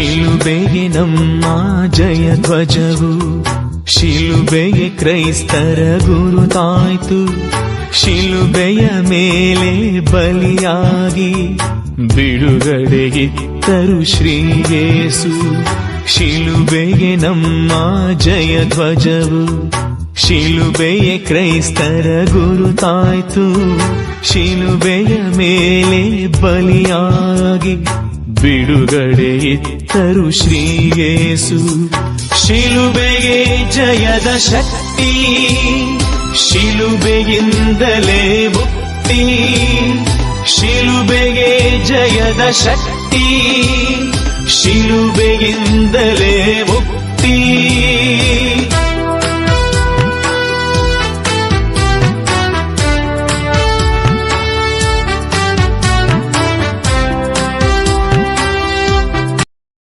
ಶಿಲುಬೆಗೆ ನಮ್ಮ ಜಯ ಧ್ವಜವು, ಶಿಲುಬೆಗೆ ಕ್ರೈಸ್ತರ ಗುರುತಾಯ್ತು. ಶಿಲುಬೆಯ ಮೇಲೆ ಬಲಿಯಾಗಿ ಬಿಡುಗಡೆಗಿತ್ತರು ಶ್ರೀ ಯೇಸು. ಶಿಲುಬೆಗೆ ನಮ್ಮ ಜಯ ಧ್ವಜವು, ಶಿಲುಬೆಯ ಕ್ರೈಸ್ತರ ಗುರುತಾಯ್ತು. ಶಿಲುಬೆಯ ಮೇಲೆ ಬಲಿಯಾಗಿ ಬಿಡುಗಡೆಯಿತ್ತರು ಶ್ರೀ ಯೇಸು. ಶಿಲುಬೆಗೆ ಜಯದ ಶಕ್ತಿ, ಶಿಲುಬೆಯಿಂದಲೇ ಮುಕ್ತಿ. ಶಿಲುಬೆಗೆ ಜಯದ ಶಕ್ತಿ, ಶಿಲುಬೆಯಿಂದಲೇ